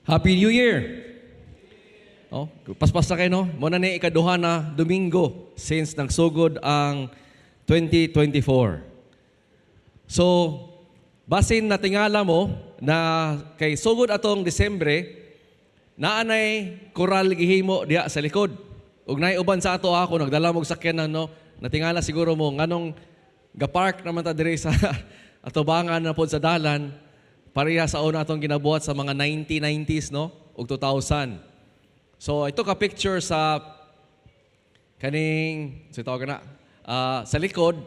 Happy New Year! Oh, paspas na kayo, no? Muna ni ikaduha na Domingo since nagsugod ang 2024. So, basin na tingala mo na kay sugod atong Disembre, naanay koral gihimo diya sa likod. Ug nay uban sa ato ako nagdala mo og sakyanan, no? Natingala siguro mo nganong gapark naman ta diri sa atubangan na pod sa dalan. Pareha sa una atong ginabuhat sa mga 1990s, no? Ug 2000. So, ito ka picture sa kaning, so tawag na, sa likod.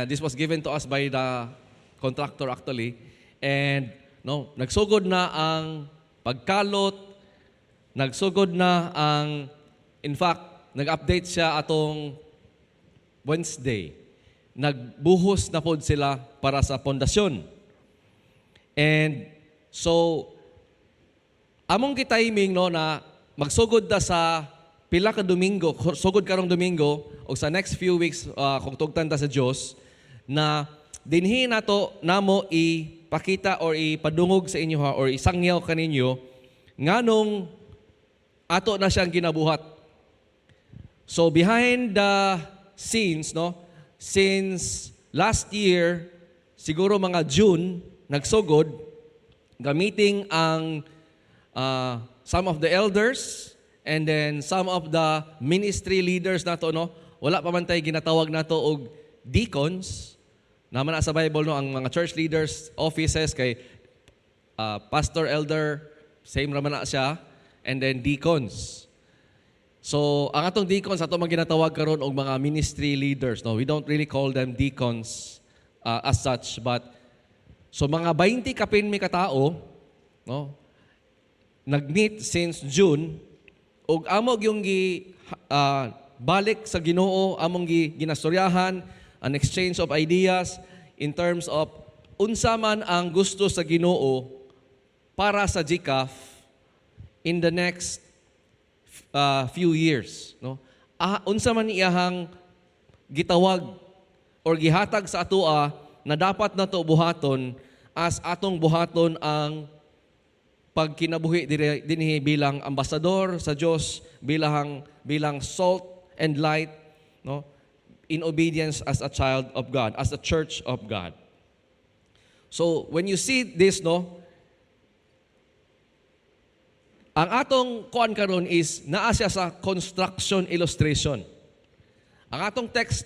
This was given to us by the contractor actually. And, no, nagsugod na ang pagkalot, nagsugod na ang, in fact, nag-update siya atong Wednesday. Nagbuhos na pod sila para sa pondasyon. And so, among gitiming, no, na magsugod na sa pila ka Domingo, sugod karong Domingo, o sa next few weeks, kung tugtan ta sa Diyos, na dinhi nato namo ipakita or ipadungog sa inyo ha, or isangyaw kaninyo, nganong ato na siyang ginabuhat. So, behind the scenes, no, since last year, siguro mga June, nagsugod, gamiting ang some of the elders and then some of the ministry leaders nato, no? Wala pa man tayo ginatawag nato og deacons. Naman na sa Bible, no, ang mga church leaders offices kay pastor, elder, same raman na siya, and then deacons. So, ang atong deacons ato man ginatawag karon og mga ministry leaders, no? We don't really call them deacons as such, but so mga 20 kapinmi katao, no, nag-meet since June, ug amog yung balik sa Ginoo, among ginastoryahan, an exchange of ideas in terms of unsa man ang gusto sa Ginoo para sa GCAF in the next few years, no? Unsa man iyahang gitawag or gihatag sa atoa na dapat nato buhaton as atong buhaton ang pagkinabuhi dinhi bilang ambasador sa Dios, bilang salt and light, no, in obedience as a child of God, as a church of God. So when you see this, no, ang atong kuan karon is naa siya sa construction illustration. Ang atong text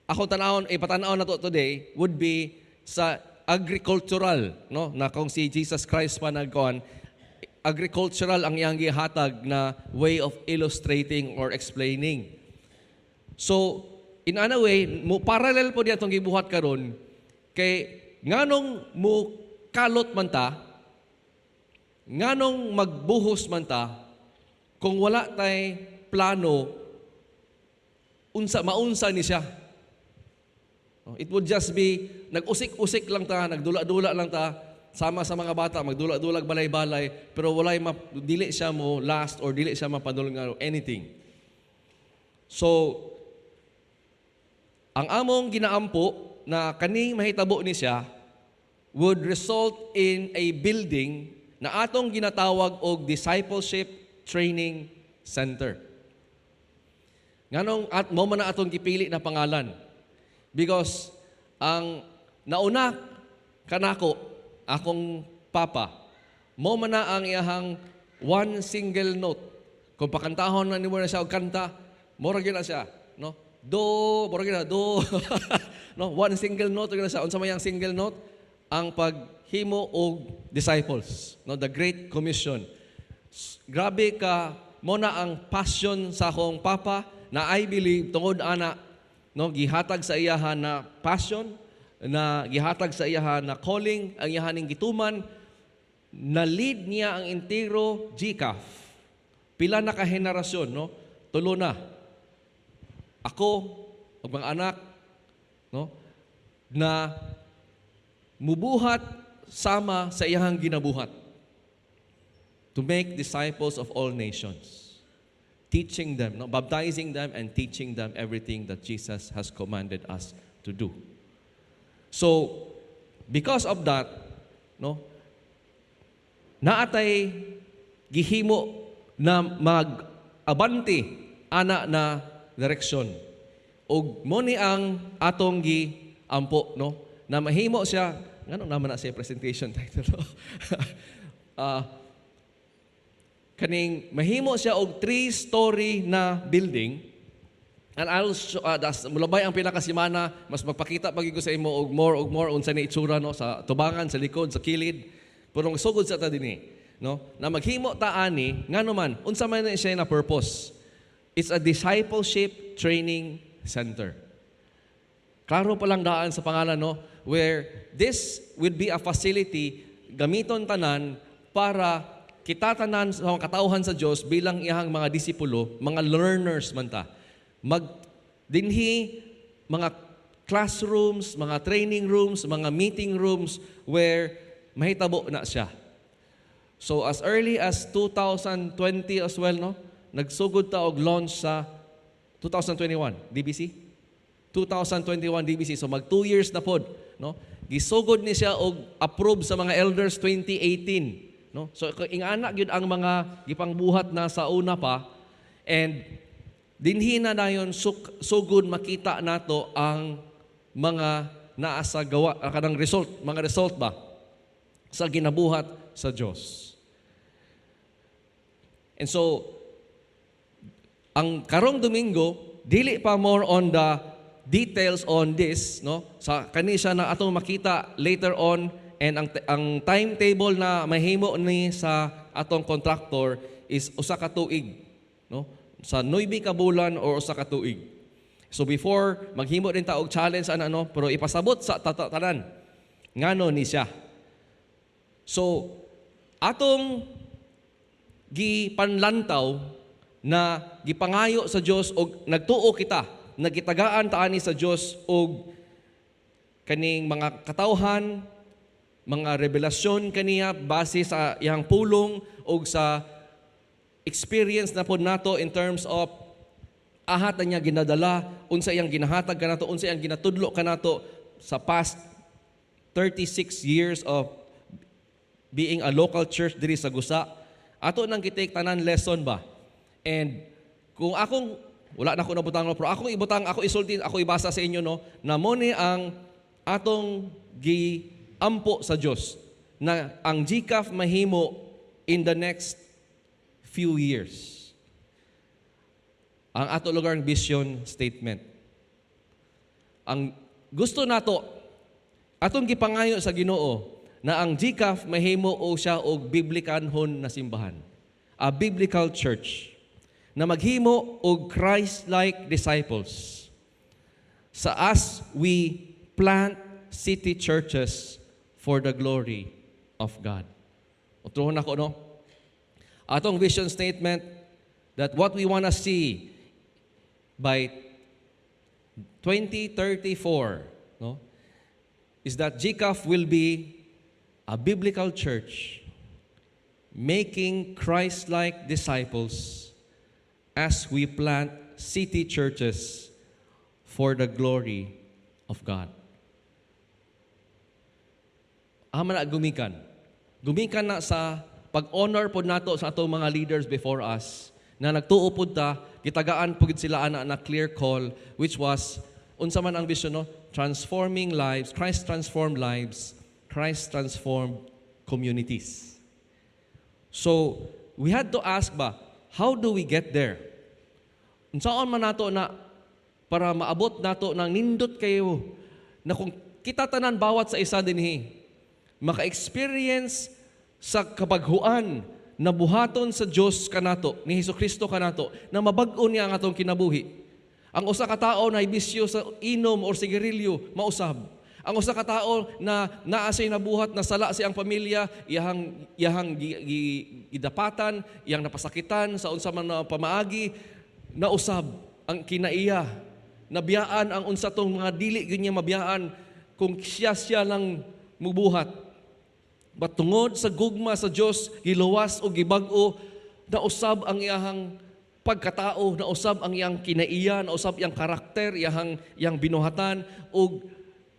ako ipatanawon nato today would be sa agricultural, no, na kung si Jesus Christ pa nagkuan, agricultural ang iyang gihatag na way of illustrating or explaining. So, in a way, parallel po diya itong gibuhat karon kay nganong mo kalot man ta, nganong magbuhos man ta, kung wala tay plano, maunsa ni siya. It would just be, nag-usik-usik lang ta, nagdula-dula lang ta, sama sa mga bata, magdula-dulag balay-balay, pero dili siya mo last or dili siya mapadulong anything. So, ang among ginaampo na kaning mahitabo ni siya would result in a building na atong ginatawag og Discipleship Training Center. Nganong at mo man na atong gipili na pangalan. Because ang nauna kanako, akong papa, mo man na ang iyahang one single note. Kung pakantahon na nimo na siya og kanta, mora gyud na siya, no? Do, mora gyud na do. No, one single note gyud na siya. Unsa may ang single note? Ang paghimo og disciples, no, the Great Commission. Grabe ka mo na ang passion sa akong papa na I believe tungod ana, no, gihatag sa iyahan na passion, na gihatag sa iyahan na calling, ang iyahaning gituman, na lead niya ang entero GCAF. Pila na ka henerasyon, no? 3 na. Ako, ug mga anak, no, na mubuhat sama sa iyahang ginabuhat to make disciples of all nations. Teaching them, no, baptizing them and teaching them everything that Jesus has commanded us to do. So, because of that, no, naatay gihimo na mag-abante ana na direksyon. Og mo ni ang atong giampo, no? Na mahimo siya, ngano naman na siya presentation title, no? Kaning mahimo siya og 3-story na building. And I'll show, mulabay ang pinakasimana, mas magpakita pagig ko sa imo og more unsa ni itsura, no, sa tubangan, sa likod, sa kilid. Pero sugod sa ta dinhi, no, na maghimo ta ani ngano man unsa man na siya na purpose. It's a discipleship training center. Klaro pa lang daan sa pangalan, no, where this would be a facility gamiton tanan para kita tanan sa mga katawhan sa Dios bilang iyang mga disipulo, mga learners man ta. Dinhi mga classrooms, mga training rooms, mga meeting rooms where mahitabo na siya. So as early as 2020 as well, no, nagsugod ta og launch sa 2021 DBC. 2021 DBC, so mag 2 years na pod, no. Gisugod ni siya og approve sa mga elders 2018, no. So ingana gyud ang mga gipangbuhat na sa una pa, and dinhi na dayon sugod makita nato ang mga naa sa gawa kanang mga result ba sa ginabuhat sa Dios. And so ang karong Domingo dili pa more on the details on this, no, sa kani siya na atong makita later on, and ang timetable na mahimo ni sa atong contractor is usa ka tuig, no, sa 9 ka bulan or usa ka tuig. So before maghimo din ta og challenge ano, pero ipasabot sa tanan ngano ni siya. So atong gipanlantaw na gipangayo sa Dios og nagtuo kita, nagitagaan ta ani sa Dios og kaning mga katawhan, mga revelasyon kaniya base sa iyang pulong og sa experience na po nato in terms of ahat niya ginadala, unsa iyang ginahatag kanato, unsa iyang ginatudlo kanato sa past 36 years of being a local church diri sa Gusa. Ato nang kitake tanan lesson ba. And kung akong wala na ko nabutang, pero akong ibutang, ako isulti, ako ibasa sa inyo, no, na mo ni ang atong giampo sa Dios na ang GCAF mahimo in the next few years. Ang ato lugar vision statement. Ang gusto nato atong gipangayo sa Ginoo na ang GCAF mahimo o siya og biblikanhon na simbahan. A biblical church na maghimo og Christ-like disciples. Sa as we plant city churches for the glory of God. Utuhon ako, no? Atong vision statement that what we want to see by 2034, no, is that GCAF will be a biblical church making Christ-like disciples as we plant city churches for the glory of God. Ama na gumikan. Gumikan na sa pag-honor po nato sa atong mga leaders before us na nagtuo po ta, gitagaan po sila na clear call, which was, unsa man ang vision, no? Transforming lives, Christ-transformed lives, Christ-transformed communities. So, we had to ask ba, how do we get there? Unsaon man nato na para maabot nato ng nindot kayo na kung kita tanan bawat sa isa dinhi maka-experience sa kabaghuan na buhaton sa Dios kanato ni Hesukristo kanato na mabag-o niya ang atong kinabuhi. Ang usa ka tawo na ibisyo sa inom or sigarilyo mausab. Ang usa ka tawo na naa siya nabuhat na sala siyang pamilya, iyang gidapatan, iyang napasakitan sa unsa man na pamaagi, nausab ang kinaiya. Nabiyaan ang unsa tong mga dili gyud niya mabiyaan kung siya lang mubuhat. But tungod sa gugma sa Dios, giluwas o gibag-o, nausab ang iyang pagkatao, nausab ang iyang kinaiya, nausab iyang karakter, iyang binuhatan, o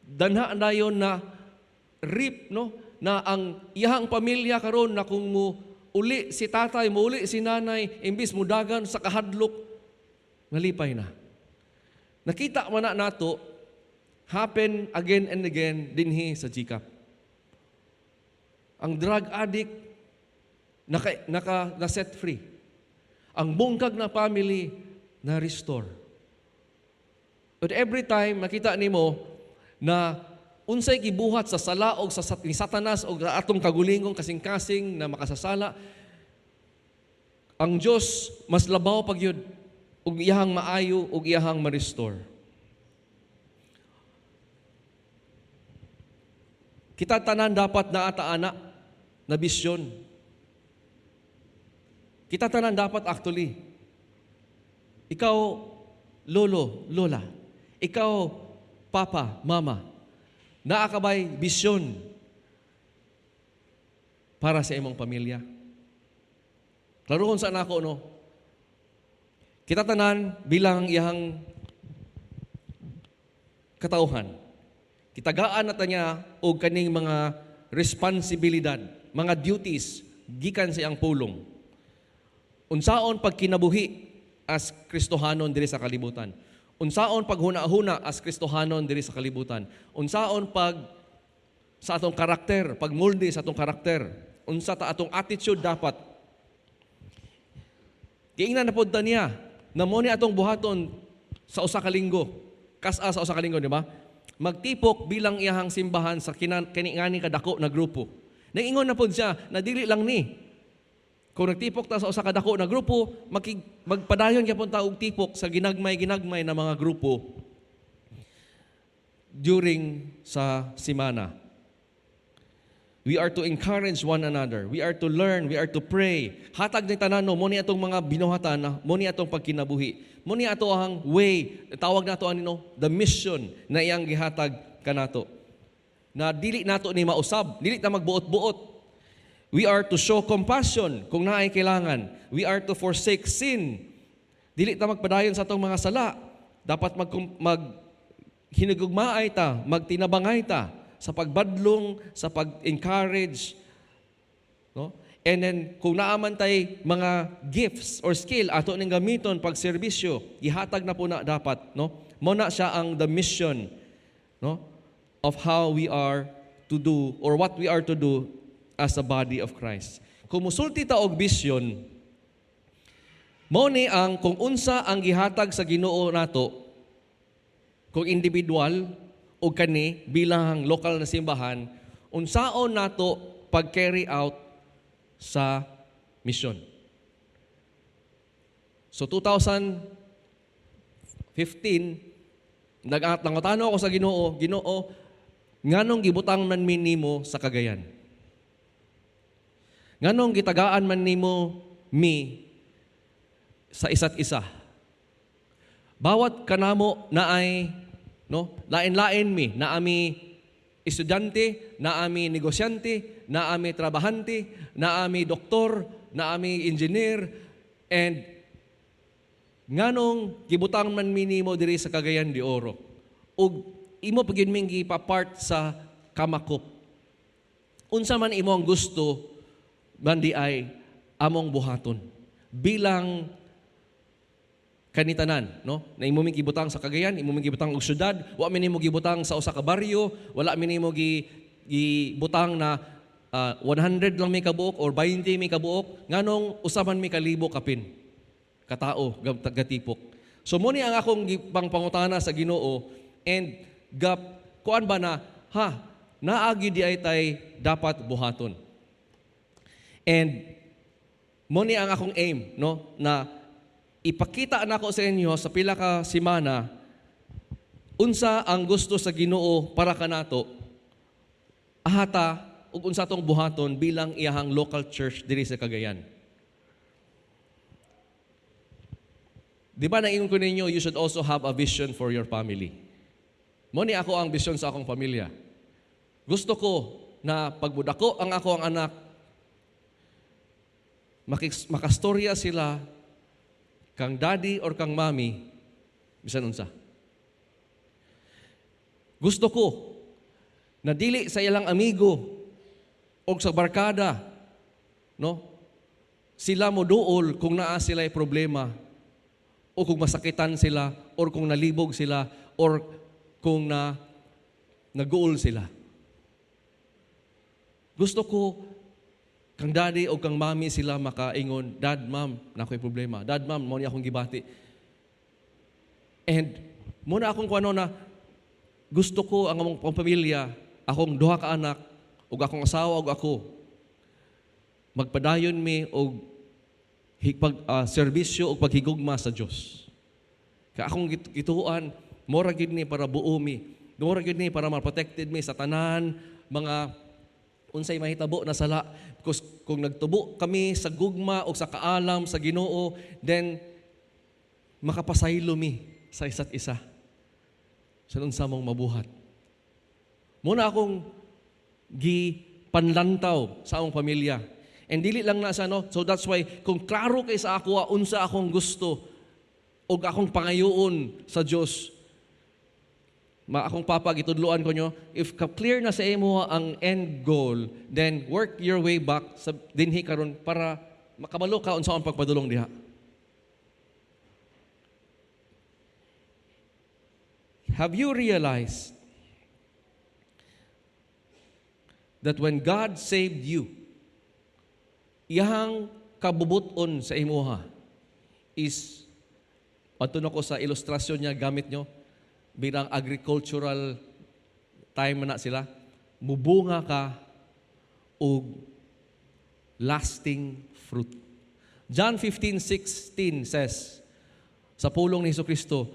danha dayon na rip, no, na ang iyang pamilya karon na kung mo uli si tatay, mauli si nanay, imbis mudagan sa kahadlok, nalipay na. Nakita man na nato, happen again and again dinhi sa GCAP. Ang drug addict, na-set free. Ang bungkag na family, na-restore. But every time, makita nimo na unsay gibuhat sa sala o sa ni Satanas o atong kagulingong kasing-kasing na makasasala, ang Diyos mas labaw pag yun ug iyahang maayo ug iyahang ma-restore. Kita tanan dapat na ataana na bisyon. Kita tanan dapat actually. Ikaw, lolo, lola. Ikaw, papa, mama. Naakabay bisyon para sa imong pamilya. Klarohon sa nako, no? Kita tanan bilang iyang katauhan. Kitagaan nata niya og kaning mga responsibilidad, mga duties gikan sa iyang pulong. Unsaon pag kinabuhi as Kristohanon diri sa kalibutan. Unsaon pag huna-huna as Kristohanon diri sa kalibutan. Unsaon pag sa atong karakter, pag molde sa atong karakter. Unsa ta atong attitude dapat. Giingnan na pod ta niya na mo ni atong buhaton sa usa ka linggo. Kas-a sa usa ka linggo, di ba? Magtipok bilang iyahang simbahan sa kiningani kadako na grupo. Naingon na pod siya na dili lang ni. Kung nagtipok ta sa usa ka dako na grupo, magpadayon gyapon ta og tipok sa ginagmay na mga grupo during sa semana. We are to encourage one another. We are to learn. We are to pray. Hatag ni tanano, mo ni atong mga binuhatan, mo ni atong pagkinabuhi. Mo ni ato ang way, tawag nato anino, the mission na iyang gihatag kanato. Na dili nato ni mausab, dili ta magbuot-buot. We are to show compassion kung naay kailangan. We are to forsake sin. Dili ta magpadayon sa atong mga sala. Dapat hinugugmaay ta, magtinabangay ta sa pagbadlong, sa pag-encourage, no? And then kung naaman tay mga gifts or skill ato ning gamiton pag serbisyo, gihatag na po na dapat, no? Mo na siya ang the mission, no, of how we are to do or what we are to do as a body of Christ. Kung musulti ta og vision, mo ni ang kung unsa ang gihatag sa Ginoo nato, kung individual o kani bilang local na simbahan, unsaon nato pag-carry out sa mission. So 2015, nangutano ako sa Ginoo, Ginoo, nganong gibutang man nimo sa Cagayan? Nganong gitagaan man nimo sa isa't isa? Bawat kanamo na ay, no, lain-lain naami estudyante, naami negosyante, naami trabahante, naami doktor, naami engineer, and nganong gibutang man nimo diri sa Cagayan de Oro. Ug imo pagin mingi pa-part sa kamakop. Unsa man imo ang gusto bandi ay among buhaton bilang kanitanan, no? Na imo gibutang sa Cagayan, imo gibutang og syudad, wa man nimo gibutang sa usa ka baryo, wala man nimo gibutang na 100 lang may kabuok or 20 may kabuok, nganong usaman may kalibo kapin katao gatipok. So mo ni ang akong pangpangutana sa Ginoo, and kuan ba na naagi di ay tay dapat buhaton. And mo ni ang akong aim, no, na ipakita nako sa inyo sa pila ka semana unsa ang gusto sa Ginoo para kanato ahata ug unsa tong buhaton bilang iyahang local church diri sa Cagayan. Di ba naingon ko ninyo, you should also have a vision for your family. Mo ni ako ang vision sa akong pamilya. Gusto ko na pagbudako ang ako ang anak, makastorya sila kang daddy or kang mommy, bisan unsa. Gusto ko na dili sa ilang amigo o sa barkada, no, sila mo duol kung naa sila'y problema o kung masakitan sila or kung nalibog sila or kung naguol sila. Gusto ko kang daddy o kang mami sila makaingon, Dad, Ma'am, nako'y problema. Dad, Ma'am, mo niya akong gibati. And muna akong kuano na gusto ko ang among pamilya, akong duha ka anak, ug akong asawa ug ako, magpadayon mi og serbisyo o paghigugma sa Dios. Kaya akong gituan, mora gid ni para buo mi. Mora gid ni para ma-protected mi sa tanan, mga unsay mahitabo na sala. Kung nagtubo kami sa gugma o sa kaalam sa Ginoo, then makapasaylo mi sa isa't isa. Sa unsa mong mabuhat. Muna akong gipanlantaw sa akong pamilya. And dili lang na sa so that's why kung klaro kay sa ako unsa akong gusto o akong pangayoon sa Dios, akong papa gitudloan ko nyo, if clear na sa imo ang end goal, then work your way back sa dinhi karon para makabalo ka unsa ang pagpadulong diha. Have you realized that when God saved you, iyang kabubuton sa imuha is, patuno ko sa ilustrasyon niya gamit nyo, bilang agricultural time na sila, mubunga ka og lasting fruit. John 15:16 says, sa pulong ni Jesucristo,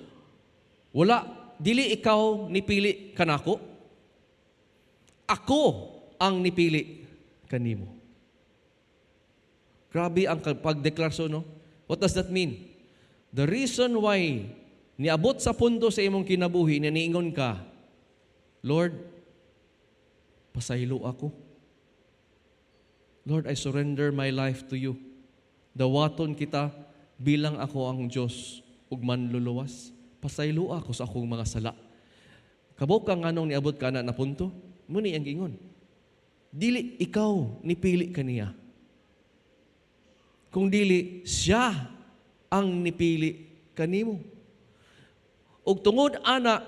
dili ikaw nipili kanako, ako ang nipili kanimo. Grabe ang pagdeklarasyon, no? What does that mean? The reason why niabot sa punto sa imong kinabuhi na niingon ka, Lord, pasaylo ako. Lord, I surrender my life to you. Dawaton kita bilang ako ang Diyos ug manluluwas. Pasaylo ako sa akong mga sala. Kabog ka nganong niabot ka na punto, muni ang gingon. Dili ikaw nipili kaniya. Kung dili siya ang nipili kanimo. Og tungod ana,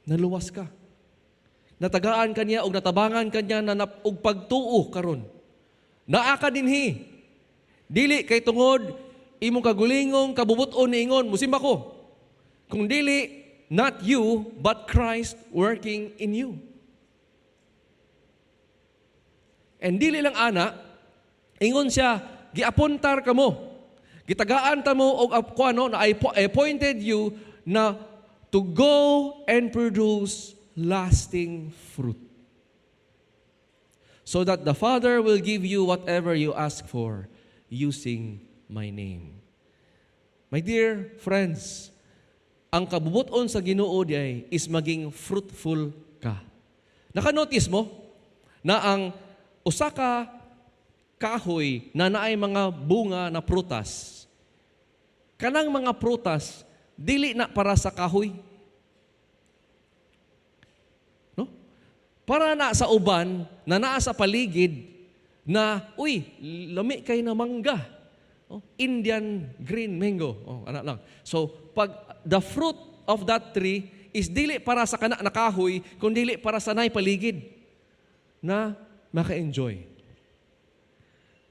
naluwas ka. Natagaan kaniya og natabangan kaniya na og pagtuo karon. Naa ka dinhi. Dili kay tungod imong kagulingong kabubuton niingon musimba ko. Kung dili, not you, but Christ working in you. And dili lang ana, ingon siya, giapuntar ka mo. Gitagaan ta mo og kuano na I appointed you na to go and produce lasting fruit. So that the Father will give you whatever you ask for using my name. My dear friends, ang kabubuton sa Ginoo diay is maging fruitful ka. Naka-notice mo na ang usa ka kahoy na naay mga bunga na prutas. Kanang mga prutas dili na para sa kahoy. No? Para na sa uban na naa sa paligid na lami kay na mangga. Indian green mango. Anak lang. So pag the fruit of that tree is dili para sa kana na kahoy, kundi dili para sa nay paligid na maka-enjoy.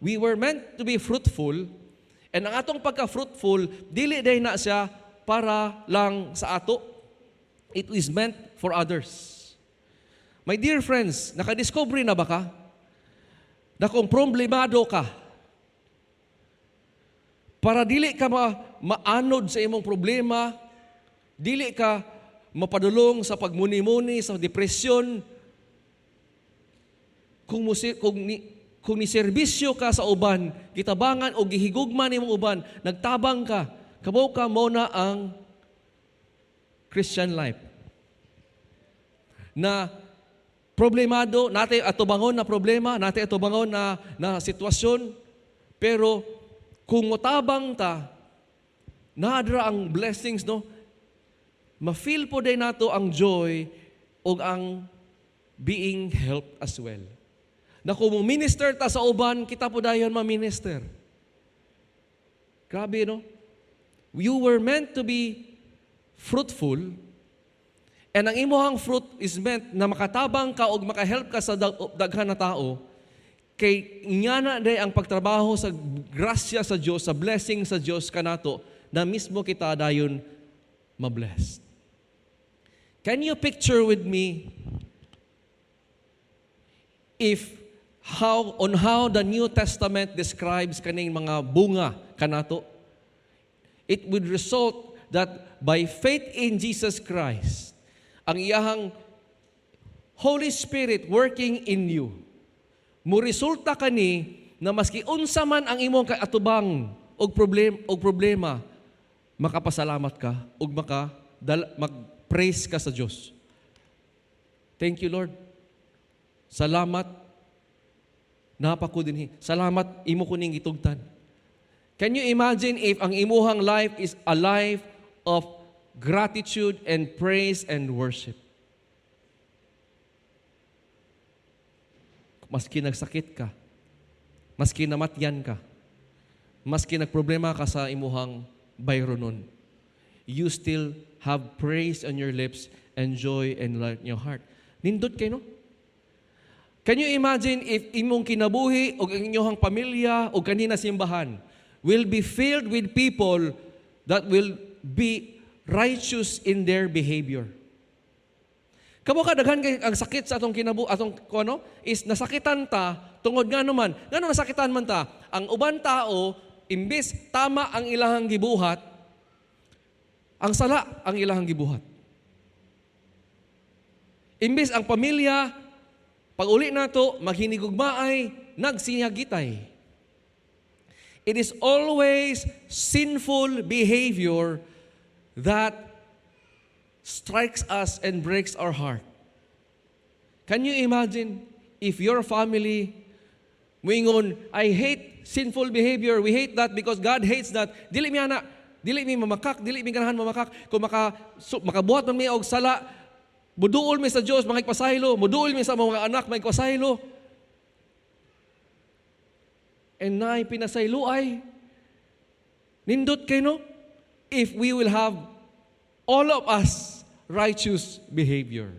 We were meant to be fruitful, and ang atong pagka-fruitful, dili day na siya para lang sa ato. It is meant for others. My dear friends, nakadiscover na ba ka? Na kung problemado ka, para dili ka maanod sa imong problema, dili ka mapadulong sa pagmuni-muni, sa depresyon, kung niserbisyo ka sa uban, gitabangan o gihigugman imong uban, nagtabang ka, kabaw ka mo na ang Christian life. Na problemado, natin atubangon na problema, natin atubangon na sitwasyon, pero kung motabang ta, nadra ang blessings, no? Ma-feel po din nato ang joy o ang being helped as well. Na kung minister ta sa uban, kita po dayon ma-minister. Grabe, no? You were meant to be fruitful, and ang imuhang fruit is meant na makatabang ka o makahelp ka sa daghan na tao, kay ingana day ang pagtrabaho sa grasya sa Dios, sa blessing sa Dios kanato, na mismo kita dayon mablessed. Can you picture with me how the New Testament describes kaning mga bunga kanato? It would result that by faith in Jesus Christ, ang iyahang Holy Spirit working in you, mo resulta kani na maski unsa man ang imong kaatubang og problema, makapasalamat ka ug mag-praise ka sa Dios. Thank you, Lord. Salamat. Napako dinhi. Salamat imo kuning gitugtan. Can you imagine if ang imuhang life is a life of gratitude and praise and worship? Maski nagsakit ka, maski namatyan ka, maski nagproblema ka sa imuhang bayronon, you still have praise on your lips and joy and light in your heart. Nindot kayo, no? Can you imagine if imong kinabuhi o ang inyong pamilya o kanina simbahan will be filled with people that will be righteous in their behavior? Kamo ka daghan kay ang sakit sa atong is nasakitan ta tungod ngano nasakitan man ta, ang uban tao imbis tama ang ilahang gibuhat, ang sala ang ilahang gibuhat. Imbis ang pamilya pag uli nato maghinigugmaay, nagsinyagitay. It is always sinful behavior that strikes us and breaks our heart. Can you imagine if your family moingon, I hate sinful behavior, we hate that because God hates that. Dili mi mamakak, dili mi ganahan mamakak. Kung makabuhat man mi og sala, muduol mi sa Dios, makipasaylo, muduol mi sa mga anak, makipasaylo. And naay pinasaylo ay nindot kay no? If we will have all of us righteous behavior.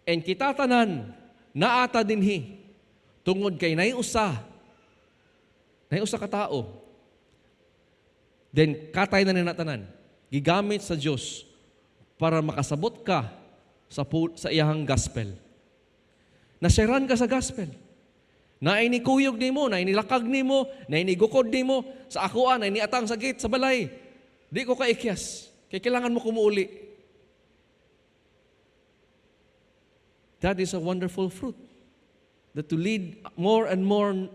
And kita tanan naata dinhi tungod kay naiusa ka tao. Then katay na ninatanan gigamit sa Dios para makasabot ka sa iyahang gospel. Nasyaran ka sa gospel. Na inikuyog nimo, na inilakag nimo, na inigukod nimo sa akuan, na iniatang sagit sa balay. Di ko kaikyas. Kaya kailangan mo kumuuli. That is a wonderful fruit. That to lead more and more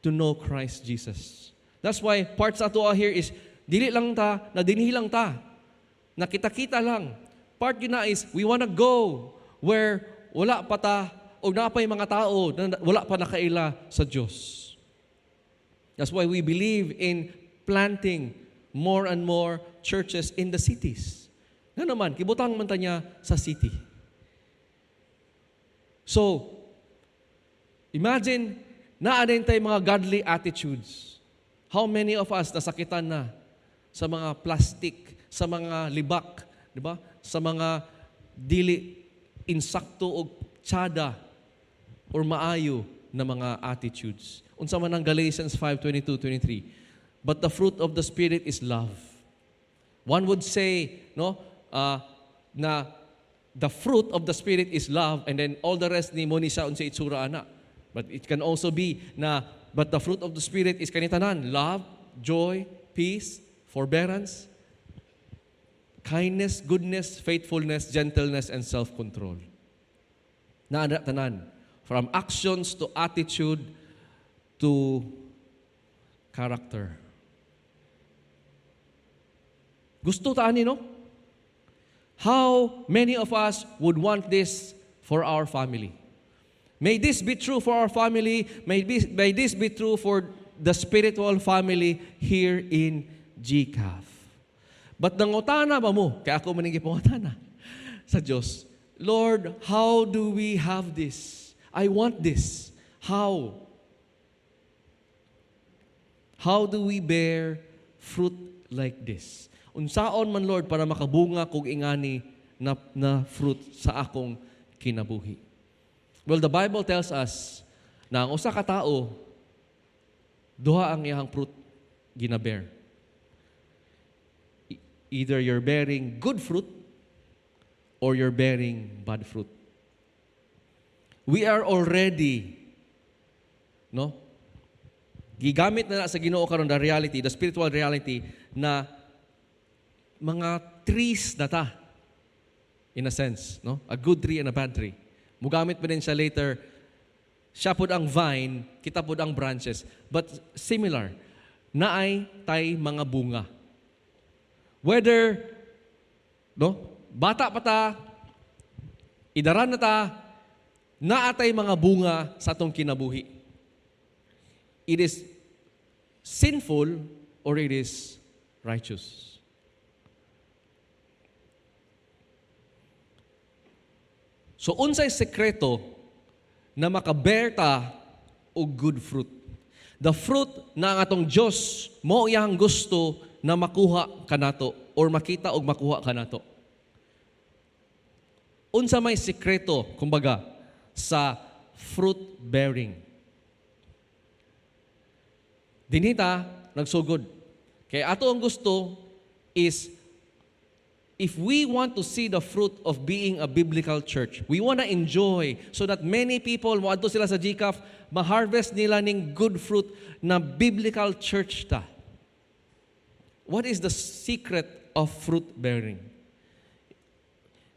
to know Christ Jesus. That's why part sa ato here is dili lang ta, na dinhi lang ta. Na kita-kita lang. Part yun na is we wanna go where wala pa ta o napay mga tao na wala pa nakaila sa Diyos. That's why we believe in planting more and more churches in the cities. Nga naman, kibutang man ta niya sa city. So, imagine, naanin tayo mga godly attitudes. How many of us nasakitan na sa mga plastic, sa mga libak, di ba? Sa mga dili insakto o tsada or maayo na mga attitudes. Unsa man ang Galatians 5:22-23. But the fruit of the Spirit is love. One would say, na the fruit of the Spirit is love, and then all the rest ni mo ni sa unsa itsura ana. But it can also be but the fruit of the Spirit is kanitanan, love, joy, peace, forbearance, kindness, goodness, faithfulness, gentleness, and self-control. Naana tanan. From actions to attitude to character. Gusto taan no? How many of us would want this for our family? May this be true for our family. May this be true for the spiritual family here in GCAF. But nangutana ba mo? Kaya ako maninggi pangutana sa Diyos. Lord, how do we have this? I want this. How? How do we bear fruit like this? Unsaon man, Lord, para makabunga kog ingani na fruit sa akong kinabuhi. Well, the Bible tells us na ang usa ka tao, duha ang iyang fruit ginabear. Either you're bearing good fruit or you're bearing bad fruit. We are already, gigamit na sa Ginoo karon the reality, the spiritual reality, na mga trees na ta, in a sense, a good tree and a bad tree. Mugamit pa din siya later, siya pod ang vine, kita pod ang branches, but similar, naay tay mga bunga. Whether, bata pa ta, idaran na ta, naatay mga bunga sa atong kinabuhi. It is sinful or it is righteous. So unsay sekreto na makabear ta og good fruit? The fruit na ang atong Dios mao iyang gusto na makuha kanato or makita og makuha kanato. Unsa may sekreto kumbaga sa fruit bearing? Dinita nagsugod. Kaya ato ang gusto is, if we want to see the fruit of being a biblical church, we want to enjoy so that many people, moadto sila sa GCAF, ma-harvest nila ning good fruit na biblical church ta. What is the secret of fruit bearing?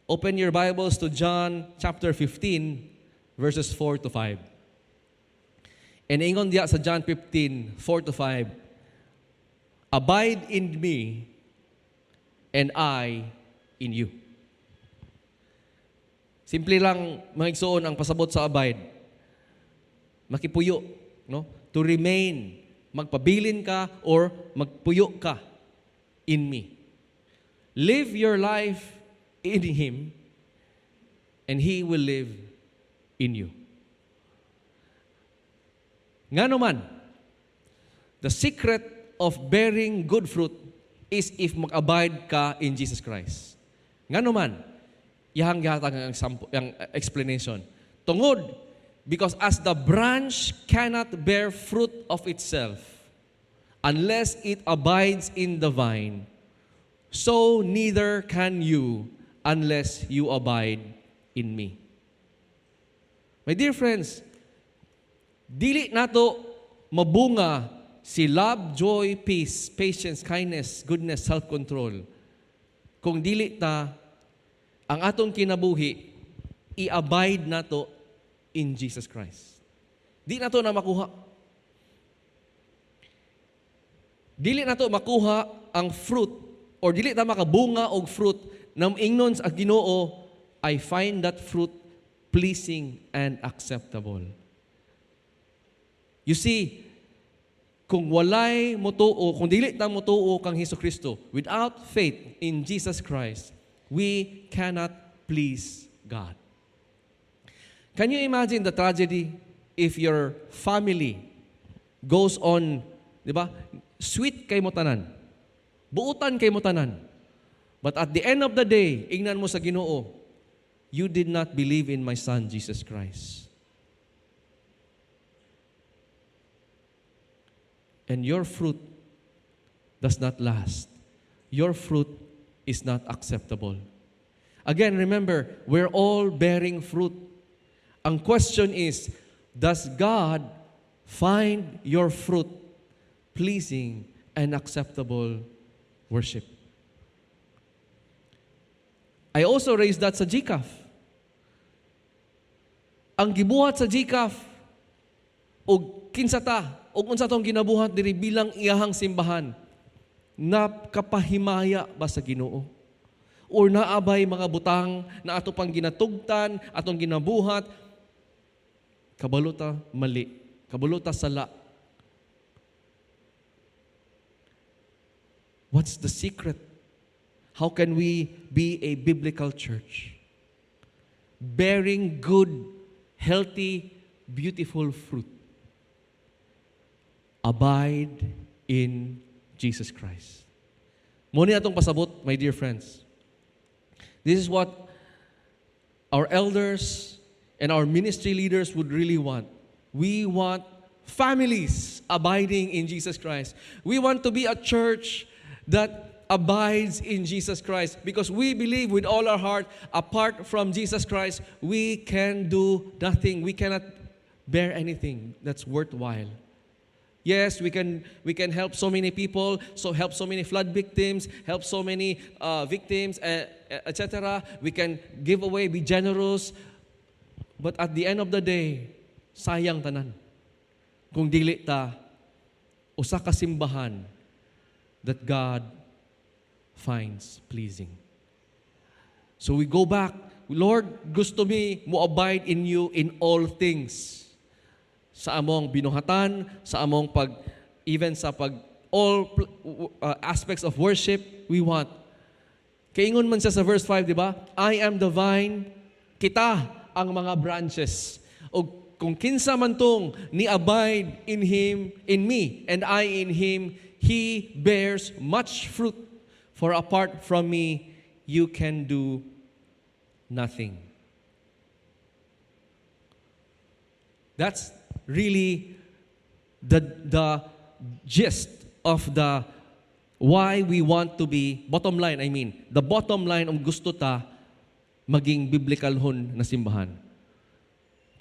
Open your Bibles to John chapter 15, verses 4 to 5. And ingon diya sa John 15, 4 to 5, abide in me, and I in you. Simple lang, mga igsoon, ang pasabot sa abide. Makipuyo, to remain. Magpabilin ka or magpuyo ka in me. Live your life in Him, and He will live in you. Nga naman, the secret of bearing good fruit is if mag-abide ka in Jesus Christ. Nga naman, iyang gihatag ang explanation. Tungod, because as the branch cannot bear fruit of itself unless it abides in the vine, so neither can you unless you abide in me. My dear friends, dili nato mabunga si love, joy, peace, patience, kindness, goodness, self-control kung dili ta ang atong kinabuhi i-abide nato in Jesus Christ. Di nato na makuha. Dili nato makuha ang fruit or dili ta makabunga og fruit na ingnon sa Ginoo, I find that fruit pleasing and acceptable. You see, kung walay motuo, kung dili ta motuo kang Hesukristo, without faith in Jesus Christ, we cannot please God. Can you imagine the tragedy if your family goes on, di ba? Sweet kay mo tanan. Buutan kay mo tanan. But at the end of the day, ingnan mo sa Ginoo, you did not believe in my Son, Jesus Christ. And your fruit does not last. Your fruit is not acceptable. Again, remember, we're all bearing fruit. Ang question is, does God find your fruit pleasing and acceptable worship? I also raised that sa GCAF. Ang gibuhat sa GCAF, o kinsa ta, o unsa tong ginabuhat diri bilang iyahang simbahan, napakapahimaya ba sa Ginoo? Or naabay mga butang na ato pang ginatugtan, atong ginabuhat, kabaluta mali, kabaluta sala. What's the secret? How can we be a biblical church? bearing good, healthy, beautiful fruit. Abide in Jesus Christ. Muna atong pasabot, my dear friends. This is what our elders and our ministry leaders would really want. We want families abiding in Jesus Christ. We want to be a church that abides in Jesus Christ because we believe with all our heart, apart from Jesus Christ, we can do nothing. We cannot bear anything that's worthwhile. Yes, we can help so many people, help so many flood victims, help so many victims, etc. We can give away, be generous. But at the end of the day, sayang tanan. Kung dili ta, usa ka simbahan that God finds pleasing. So we go back, Lord, gusto mi mo abide in you in all things. Sa among binuhatan, sa among even sa all aspects of worship, we want. Kaingon man siya sa verse 5, di ba? I am the vine, kita ang mga branches. O kung kinsa man tong ni abide in him, in me, and I in him, he bears much fruit. For apart from me, you can do nothing. That's really the gist of the why we want to be, bottom line, the bottom line ang gusto ta maging biblicalhon na simbahan.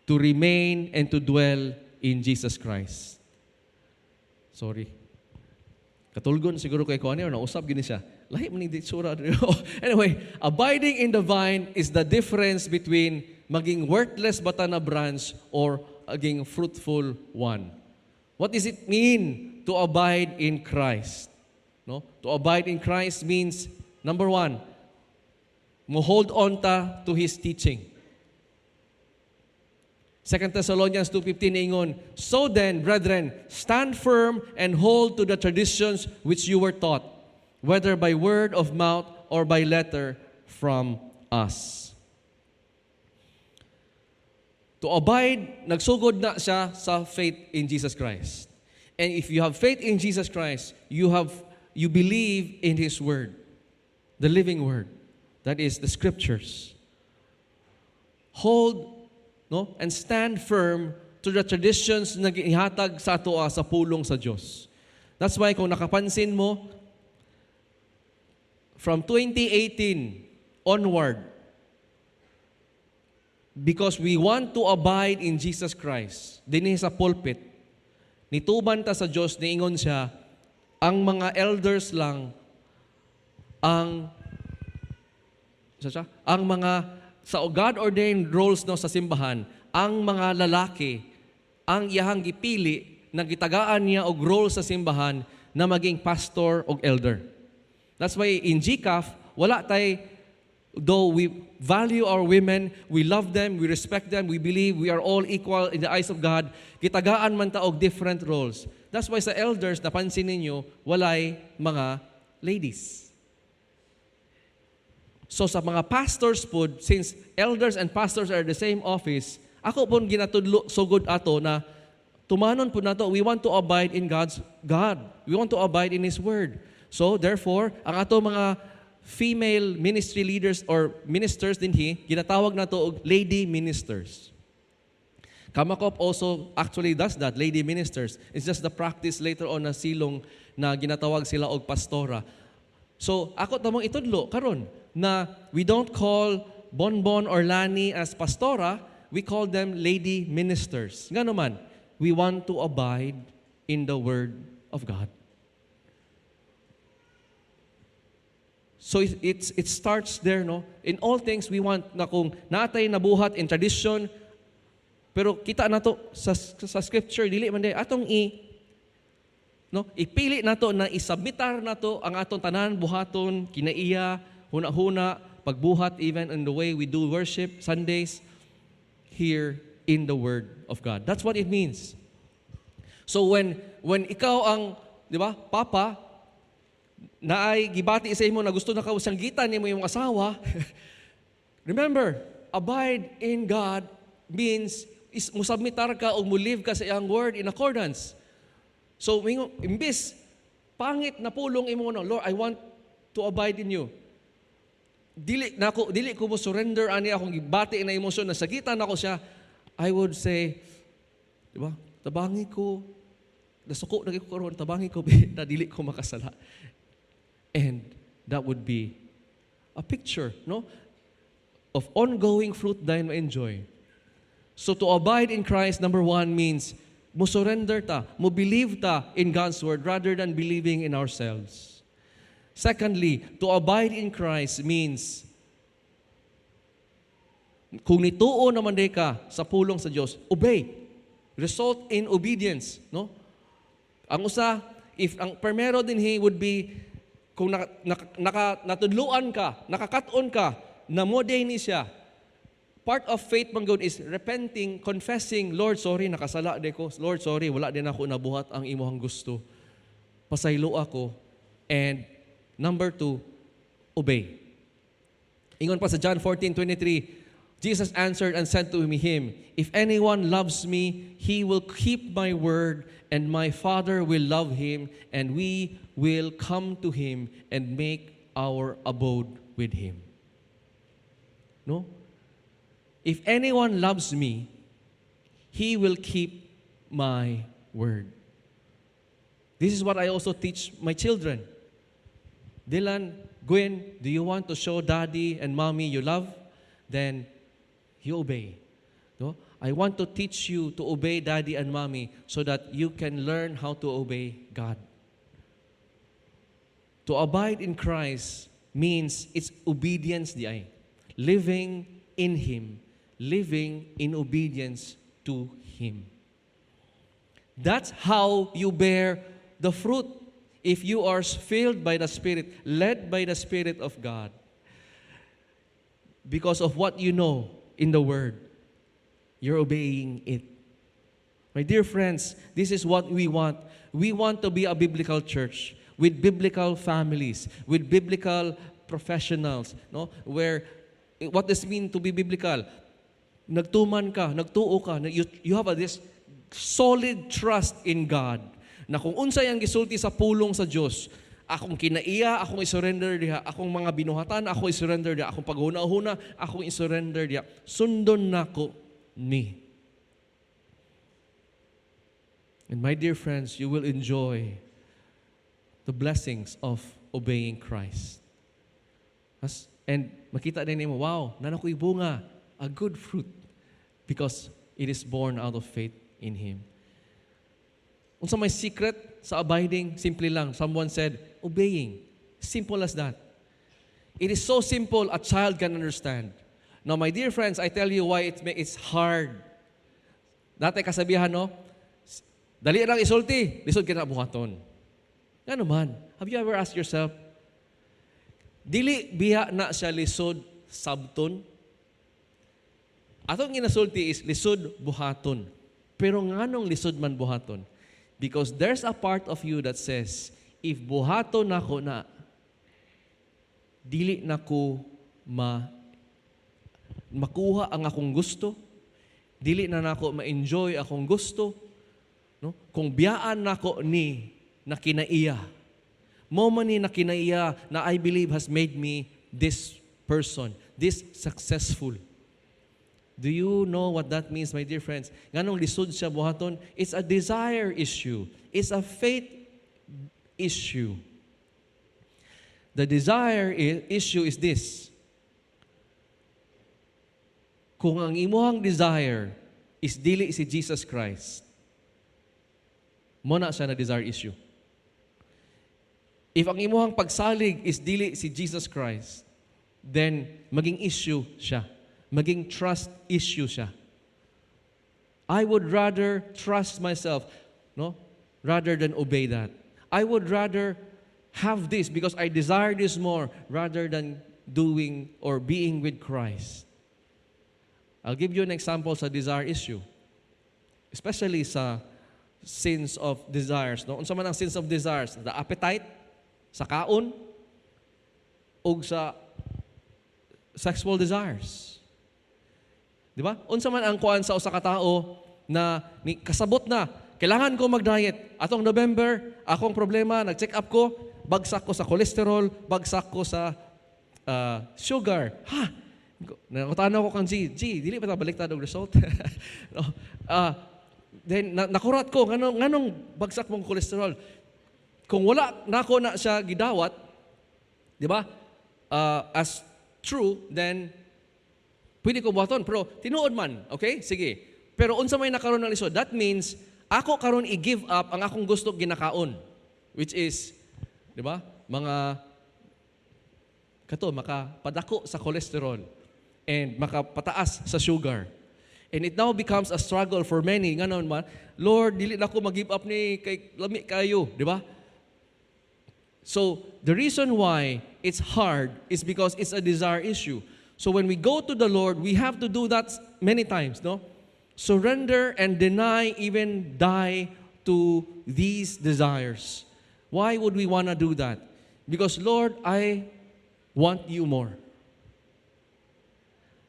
To remain and to dwell in Jesus Christ. Sorry. Katulgon siguro kay Kuani or nausap gini siya. Lahi man ni sura. Anyway, abiding in the vine is the difference between maging worthless bata na branch or maging fruitful one. What does it mean to abide in Christ? No? To abide in Christ means, number one, mo hold on ta to His teaching. 2 Thessalonians 2:15 ingon, so then, brethren, stand firm and hold to the traditions which you were taught, whether by word of mouth or by letter from us. To abide, nagsugod na siya sa faith in Jesus Christ. And if you have faith in Jesus Christ, you believe in His Word, the living Word, that is the Scriptures. Hold and stand firm to the traditions na ihatag sa ato sa pulong sa Diyos. That's why kung nakapansin mo, from 2018 onward, because we want to abide in Jesus Christ, dinhi sa pulpit, nituban ta sa Diyos, niingon siya, ang mga elders lang, ang mga sa God-ordained roles sa simbahan, ang mga lalaki, ang iyahang gipili na gitagaan niya og role sa simbahan na maging pastor o elder. That's why in GCAF, wala tay, though we value our women, we love them, we respect them, we believe we are all equal in the eyes of God, gitagaan man ta og different roles. That's why sa elders, napansin ninyo, walay mga ladies. So sa mga pastors po, since elders and pastors are the same office, ako po ginatudlo sugod ato na tumanon po nato, we want to abide in God. We want to abide in His Word. So therefore, ang ato mga female ministry leaders or ministers dinhi, ginatawag nato og lady ministers. Kamakop also actually does that, lady ministers. It's just the practice later on na silong na ginatawag sila og pastora. So ako tamong itudlo karon na we don't call Bonbon or Lani as pastora, we call them lady ministers. Nga naman, we want to abide in the Word of God. So it starts there, no? In all things, we want na kung natay nabuhat in tradition, pero kita nato sa scripture, dili man day atong ipili nato na isubmitar nato ang atong tanan buhaton kinaiya huna-huna pagbuhat even in the way we do worship Sundays here in the Word of God. That's what it means. So when ikaw ang, di ba, papa naay gibati sa imo na gusto na kausangitan nimo imong asawa, remember, abide in God means is musabmitar ka o mulive ka sa iyang word in accordance. So, imbis, pangit na pulong imo no, Lord, I want to abide in you. Dili ko mo surrender ani akong gibati na emosyon na sagitan ako siya. I would say, di ba? Tabangi ko, nasuko na ko karon, tabangi ko na dili ko makasala. And that would be a picture, no? Of ongoing fruit dahil ma-enjoy. So to abide in Christ, number one, means mo surrender ta, mo believe ta in God's word rather than believing in ourselves. Secondly, to abide in Christ means kung nituo naman day ka sa pulong sa Diyos, obey. Result in obedience, no? Ang usa, if ang primero din would be kung natudluan ka, nakakaton ka, na mo day ni siya. Part of faith man God is repenting, confessing, Lord, sorry, nakasala de ko. Lord, sorry, wala din ako nabuhat ang imong gusto. Pasaylo ako. And number two, obey. Ingon pa sa John 14:23, Jesus answered and said to him, if anyone loves me, he will keep my word, and my Father will love him, and we will come to him and make our abode with him. No? If anyone loves me, he will keep my word. This is what I also teach my children. Dylan, Gwen, do you want to show daddy and mommy you love? Then you obey. No? I want to teach you to obey daddy and mommy so that you can learn how to obey God. To abide in Christ means it's obedience di ay. Living in Him. Living in obedience to Him. That's how you bear the fruit. If you are filled by the Spirit, led by the Spirit of God, because of what you know in the Word, you're obeying it. My dear friends, this is what we want. We want to be a biblical church with biblical families, with biblical professionals, no? Where, what does it mean to be biblical? Nagtuman ka, nagtuo ka, you have this solid trust in God, na kung unsay ang gisulti sa pulong sa Dios, akong kinaiya, akong isurrender diha, akong mga binuhatan, akong isurrender diha, akong paghuna-huna, akong isurrender diha. Sundon nako ni. And my dear friends, you will enjoy the blessings of obeying Christ. And makita din mo, wow, nanakoy bunga, a good fruit, because it is born out of faith in Him. Unsa may secret sa abiding? Simple lang. Someone said, obeying. Simple as that. It is so simple, a child can understand. Now, my dear friends, I tell you why it's hard. Dati kasabihan, no? Dali lang isulti, lisod ka na buhaton. Nga naman, have you ever asked yourself, dili biya na siya lisod sabton? Atong ginasulti is lisod buhaton. Pero nganong lisod man buhaton? Because there's a part of you that says, if buhaton nako na, dili nako makuha ang akong gusto, dili na nako ma-enjoy akong gusto, no? Kung biyaan nako ni na kinaiya, mo man ni na kinaiya na I believe has made me this person, this successful. Do you know what that means, my dear friends? Nganong lisod siya buhaton? It's a desire issue. It's a faith issue. The desire issue is this. Kung ang imuhang desire is dili si Jesus Christ, mo na siya na desire issue. If ang imuhang pagsalig is dili si Jesus Christ, then maging issue siya. Maging trust issue siya. I would rather trust myself, no, rather than obey that. I would rather have this because I desire this more rather than doing or being with Christ. I'll give you an example sa desire issue. Especially sa sins of desires, no? Unsa man ang sins of desires? The appetite, sa kaon, o sa sexual desires. Di ba? Unsa man ang kuan sa usa ka tawo na kasabot na, kailangan ko mag-diet. Atong November, akong problema, nag-check up ko, bagsak ko sa cholesterol, bagsak ko sa sugar. Ha? Nakutanaw ko kang G, dili pa ta baliktad og result. No? Then nakurat ko nganong bagsak mong cholesterol. Kung wala nako na siya gidawat, di ba? As true, then pwede ko buhaton. Pero tinuod man, okay? Sige. Pero unsa may nakaroon ng lisod, that means ako karon i-give up ang akong gusto ginakaon, which is, di ba? Mga makapadako sa cholesterol and makapataas sa sugar. And it now becomes a struggle for many. Nga naman, Lord, dili na ko mag-give up ni kay lami kayo, di ba? So, the reason why it's hard is because it's a desire issue. So when we go to the Lord, we have to do that many times, no? Surrender and deny, even die to these desires. Why would we want to do that? Because, Lord, I want you more.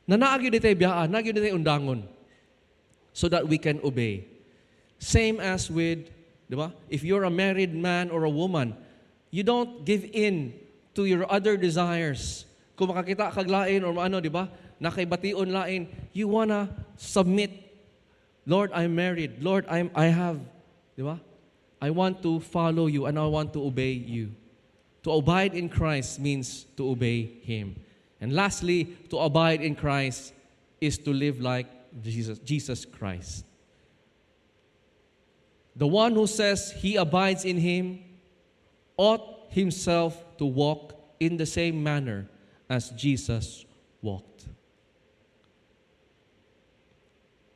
Na naagyo ditay biyaan, naagyo ditay undangon, so that we can obey. Same as with, di ba? If you're a married man or a woman, you don't give in to your other desires. Kung makakita kag lain or ano, di ba? Nakaibation lain, you wanna submit. Lord, I'm married. Lord, I have, di ba? I want to follow you and I want to obey you. To abide in Christ means to obey Him. And lastly, to abide in Christ is to live like Jesus Christ. The one who says he abides in Him ought himself to walk in the same manner as Jesus walked.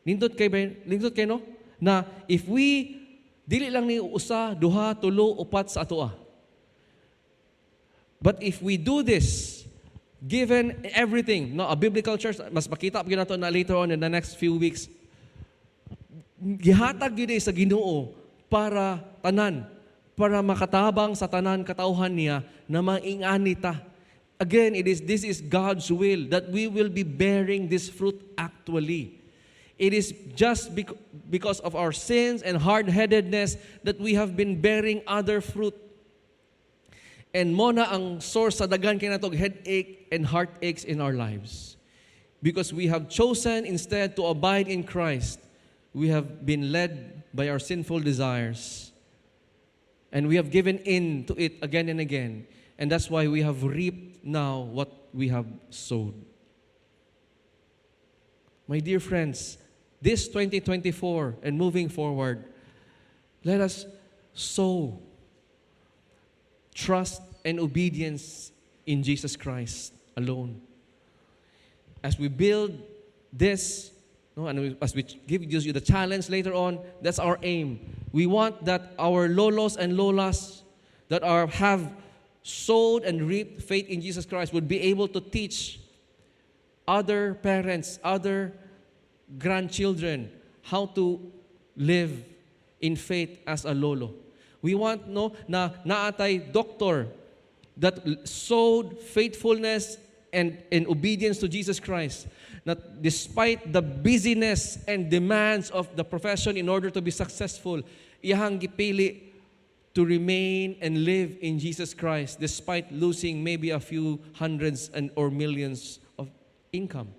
Nindot kay no? Na if we dili lang ni usa, duha, tulo, upat sa atoa. But if we do this, given everything, no, a biblical church, mas makita pa nato na later on in the next few weeks, gihatag yun sa Ginoo para tanan, para makatabang sa tanan katauhan niya na maingani ta. Again, this is God's will that we will be bearing this fruit actually. It is just because of our sins and hard-headedness that we have been bearing other fruit. And mo na ang source sa dagan kay natog headache and heartaches in our lives. Because we have chosen instead to abide in Christ. We have been led by our sinful desires. And we have given in to it again and again. And that's why we have reaped now what we have sowed. My dear friends, this 2024 and moving forward, let us sow trust and obedience in Jesus Christ alone. As we build this, no, and as we give you the challenge later on, that's our aim. We want that our lolos and lolas that have sowed and reaped faith in Jesus Christ would be able to teach other parents, other grandchildren how to live in faith as a lolo. We want na naatay doctor that sowed faithfulness and obedience to Jesus Christ. That despite the busyness and demands of the profession in order to be successful, iyahang gipili to remain and live in Jesus Christ despite losing maybe a few hundreds or millions of income.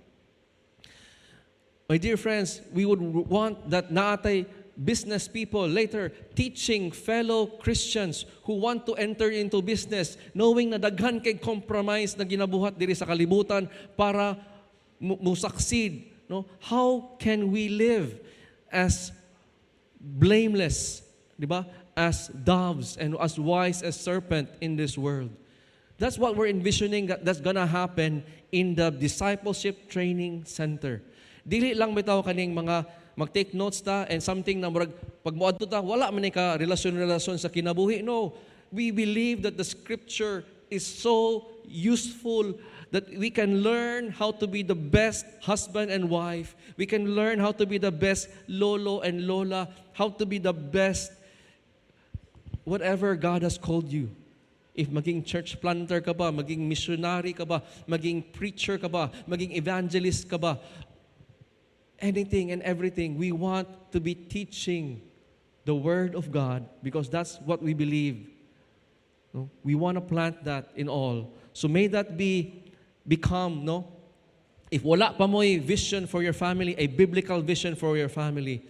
My dear friends, we would want that naatay business people later teaching fellow Christians who want to enter into business, knowing na daghan kay compromise na ginabuhat diri sa kalibutan para mo succeed. No? How can we live as blameless, di ba? As doves and as wise as serpent in this world? That's what we're envisioning that's gonna happen in the discipleship training center. Dili lang bitaw kaning mga mag-take notes ta and something na murag pag moadto ta wala man ka relasyon sa kinabuhi. No, we believe that the scripture is so useful that we can learn how to be the best husband and wife. We can learn how to be the best lolo and lola, how to be the best whatever God has called you. If maging church planter ka ba, maging missionary ka ba, maging preacher ka ba, maging evangelist ka ba, anything and everything, we want to be teaching the Word of God because that's what we believe. No? We want to plant that in all. So may that become, no? If wala pa mo'y vision for your family, a biblical vision for your family,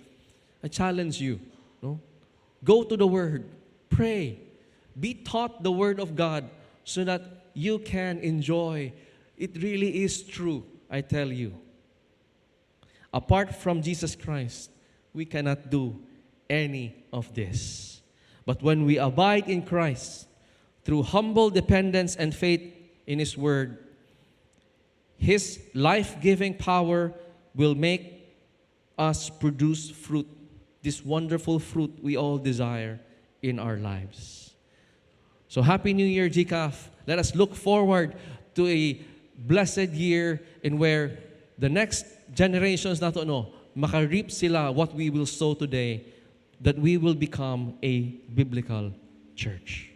I challenge you, no? Go to the Word, pray, be taught the Word of God so that you can enjoy. It really is true, I tell you. Apart from Jesus Christ, we cannot do any of this. But when we abide in Christ, through humble dependence and faith in His Word, His life-giving power will make us produce fruit, this wonderful fruit we all desire in our lives. So Happy New Year, GCAF. Let us look forward to a blessed year in where the next generations na to, makareap sila what we will sow today, that we will become a biblical church.